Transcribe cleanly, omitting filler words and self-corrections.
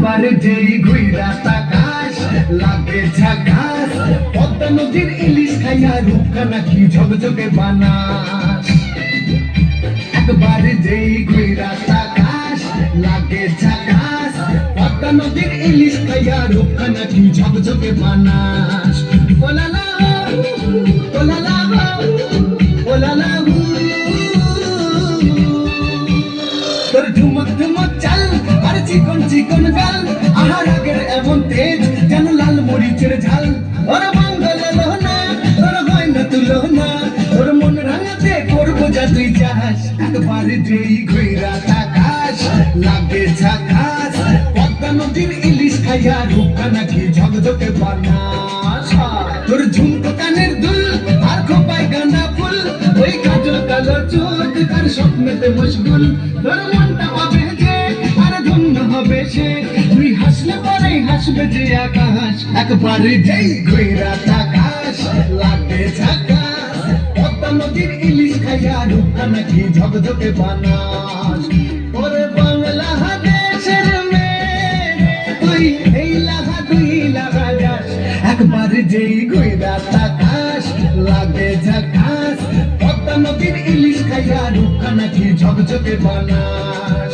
একবার যেই ঘুইরা তাকাস লাগে ঝাকাস, পদ্মা নদীর ইলিশ খাইয়া রূপখানা কি ঝকঝকে বানাস। একবার যেই ঘুইরা তাকাস লাগে ঝাকাস, পদ্মা নদীর ইলিশ খাইয়া রূপখানা কি ঝকঝকে বানাস। ওলালা ওলালা ওলালা তোর ঝুমক ঝুমক চাল আর চিকন চিকন গাল, আহার আগের এমন তেজ যেন লাল মরিচের ঝাল। ওর বাঙ্গলে লোনা তোর হয় না তুলনা, তোর মন রাঙাতে করবো যা তুই চাস। একবার যেই ঘুইরা তাকাস লাগে ঝাকাস, পদ্মা নদীর ইলিশ খাইয়া রূপখানা কি ঝকঝকে বানাস। তোর ঝুমকো কানের দুল আর খোপায় গাঁদা ফুল, ওই কাজল কালো চোখ কার স্বপ্নেতে মশগুল। তোর মনটা পাবে যে আর ধন্য হবে সে, তুই হাসলে পরেই হাসবে যে আকাশ। একবার যেই ঘুইরা তাকাস লাগে ঝাকাস, পদ্মা নদীর ইলিশ খাইয়া রূপখানা কি ঝকঝকে বানাস। ওরে বাংলা দেশের মেয়ে তুই এই লাগা তুই লাগা যাস। একবার যেই ঘুইরা তাকাস লাগে ঝাকাস, পদ্মা নদীর ইলিশ খাইয়া রূপখানা কি ঝকঝকে বানাস।